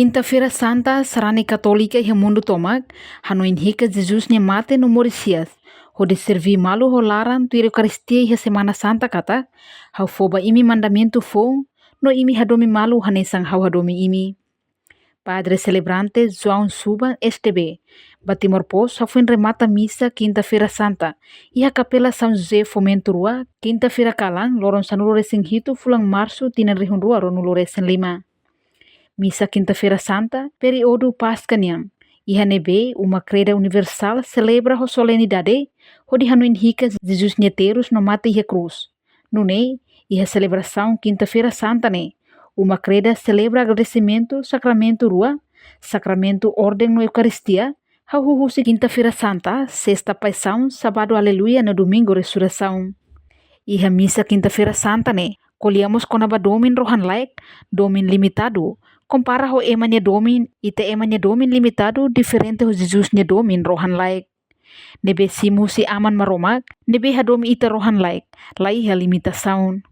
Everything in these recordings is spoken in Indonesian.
Quinta-feira Santa, sarani católica e mundo tomak, hanoin hika Jesus nia mate no Mauritius. Hode servi malu ho laran tu Eucaristia e Semana Santa kata, hau foba imi mandamento fo, no imi hadomi malu hanesang hau hadomi imi. Padre celebrante João Suba STB, Batimor Pos, hafuin remata missa Quinta-feira Santa, e a capela São José Fomento Rua, Quinta-feira Kalang, loron sanuro resing hitu fulang março tinan rihun rua ronulo resen 5. Missa Quinta-feira Santa, período Pascanian. IHNB, uma creda universal, celebra a solenidade, onde hanuin rica Jesus Neteiros no mata e cruz. Nune, e a celebração Quinta-feira Santa, né? Uma creda celebra agradecimento, sacramento rua, sacramento ordem no Eucaristia, hauhuhusi Quinta-feira Santa, sexta paixão, sábado aleluia no domingo ressurreição. E a missa Quinta-feira Santa, né? Colhemos com a domin rohan laik, domin limitado, compara ho emanya domin, ite emanya domin limitado, diferente ho Jesus nya domin rohan laik. Nebe simu si aman maromak, nebe hadomi ita rohan laik, lai ha limitasaun.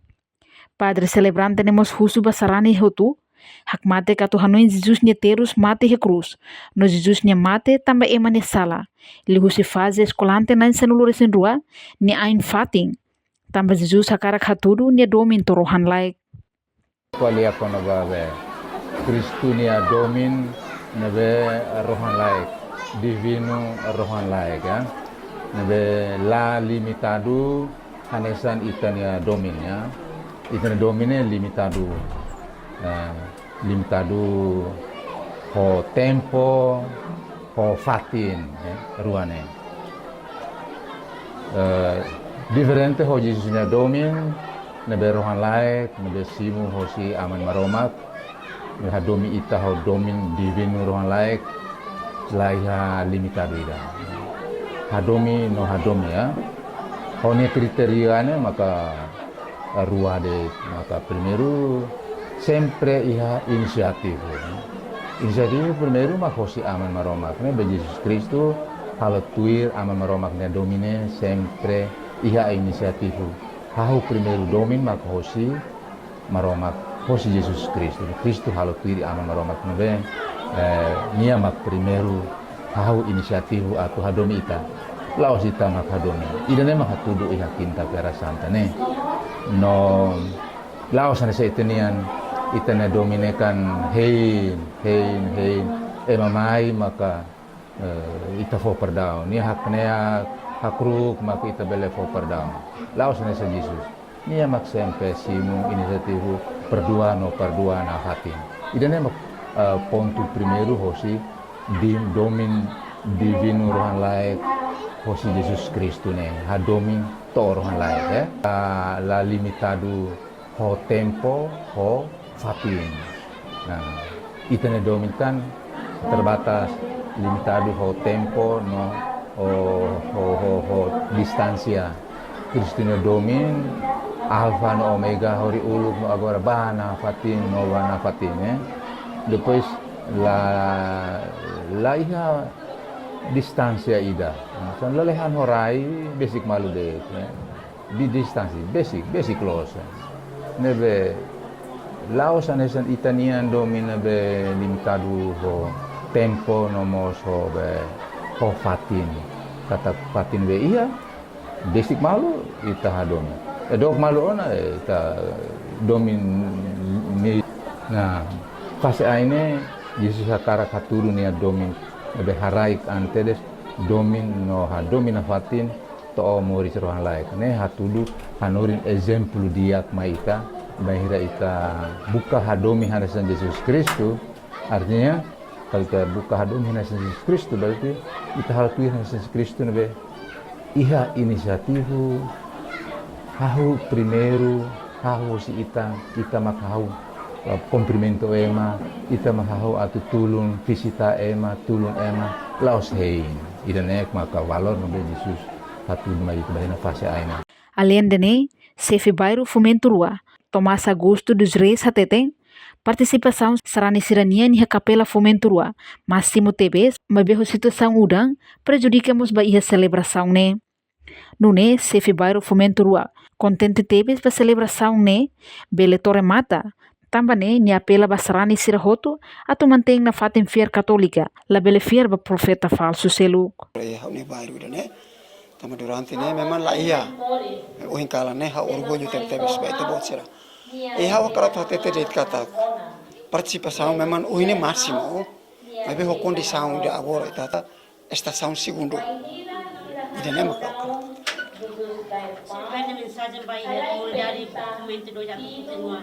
Padre celebrante nemos husu basarani hotu, hak mate katu hanuin Jesus nya terus mate he cruz, no Jesus nya mate tamba emanya sala, li husi fase escolante nain sanuluresin rua, ni ain fating, tamba Jesus hakarak hatudu nya domin to rohan laik. Qualia kono babe Kristu nia domin nebe rohan laik divino rohan laik ya nebe la limitado hanesan itania domin ya itania domine limitado limitado ho tempo ho fatin ya, ruane diferente ho Jesus nia domin nebe rohan laik nebe simu hosi aman maromak hadomi ita ho domin divino rohan laik laiha limitado ida hadomi no hadomi ya hone kriteriane maka rua de maka primeiro sempre iha inisiatif primeiro maka hosi aman maromak ne be Jesus Kristo halo tuir aman maromak ne domine sempre iha inisiatif hau primeiro domin maka hosi maromak hosi Jesus Kristo. Kristo halo tuiri ama maromak nebe nia mak primeiro hau inisiativu atau hadomi ita. Laos ita mak hadomi. Idane mak hatudu iha Quinta-feira Santa ne. No laos ane sa itanian itane dominekan hein mamai maka ita fo perdao. Nia haknea hakruk maka ita bele fo perdao. Laos ane sa Jesus. Nia mak sempre simu inisiativu perdua na hati. Idane mak ponto primeiro hosi domin divino rohan laik hosi Jesus Kristo ne ha domin to rohan laik la limitado ho tempo ho fatin. Nah, itane domin kan terbatas limitado ho tempo no ho distancia. Kristo ne domin Alfa no Omega hori uluk no agora bana fatin no bana fatin depois la iha distancia ida san lelehan horai basic malu de di distansi basic close nebe laos anesan itanian domina be limitado ho tempo no moso be ho fatin kata fatin be iya basic malu ita hadomi dok malu ona ta domin ni na fase aine Jesus hakara katuru nia domin be haraik antedes domin no ha domina fatin to mori rohan laik ne hatudu hanurin exemplu diak maita bahira ita buka hadomi hanasan Jesus Kristo artinya kalau kita buka hadomi hanasan Jesus Kristo berarti ita hal tuir hanasan Jesus Kristo be iha inisiativu hahu primeiro hahu si ita makahu cumprimento ema ita makahu atu tulun visita ema tulun ema laos hein idanek maka valor no Jesus hatu mai bahina fase aina Além de né, Sefe Bairro Fomento Rua, Tomás Augusto dos Reis Hateten, participação sarani sirania ni Capela Fomento Rua, Máximo TBs, mabeho situação udang, prejudicamos ba iha celebração né. Nune, Sefe Bairro Fomento Rua, contente tebes para celebração né, bele torre mata, Também ni apela basarani sira hotu atau mantém na fatem fiar católica, la bele fiar ba profeta falso seluk. Hau ne bairro ne, tama durante ne memang la iya, o hinkala ne hau orgulho tebe sebagai tebot sira. Hau akara tu tete det kata, participação memang o ini máximo, mas ho condição de agora itata estação segundo. Ide ne makau. Sebenarnya mensagem baik dari momento do jadi continua.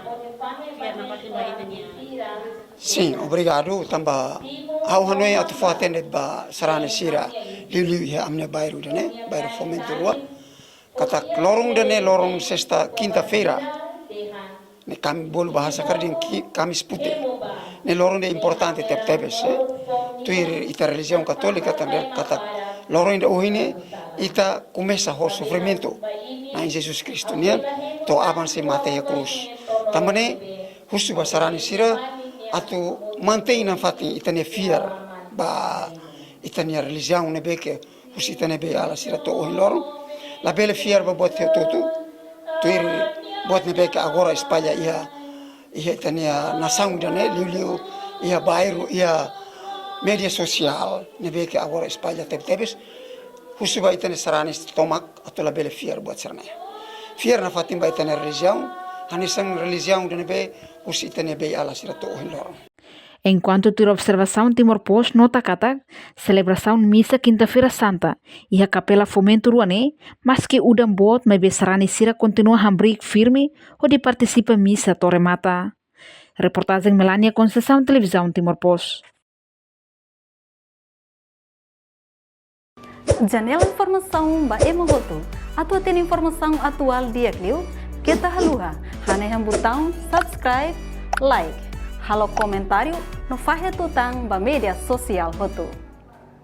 Biar dapat baik tanya. Sim, obrigado. Tamba hau hanoi atu fatende ba sarane sira liu ya amne bairro ne, bairro fomento rua. Kata lorong dene lorong sexta quinta-feira. Ne kami bolu bahasa kardin kami spute. Ne lorong de importante tebes. Tuir ita religião católica também kata lorong de ohine ita começa o sofrimento na Jesus Cristo né to avance mate a cruz também husu basarani sira atu mantém na fati ita ne fiar ba ita ne religião ne beke husu ita ne be ala sira to ohin lorong la bele fiar ba bot tutu tuir bot ne beke agora espalha ia ita ne nação ne liu ia bairro ia media sosial ne beke agora espalha tebes husu ba itane sarani stomak atau la bele fiar buat sarana. Fiar na fatim ba itane religião, hanisang religião de nebe husu itane be ala sirato ohin lorong. Enquanto tu observação Timor-Poste nota kata celebração missa quinta-feira santa e a capela fomento ruane, mas que udam bot me besarani sira continua hambrik firme ou de participa missa Torre Mata. Reportagem Melania Conceição Televisão Timor-Poste. Janela informação ba emogoto. Atau tem informação atual dia kliu, kita haluha. Hane botão subscribe, like. Halo comentário no fahe tutang ba media sosial hotu.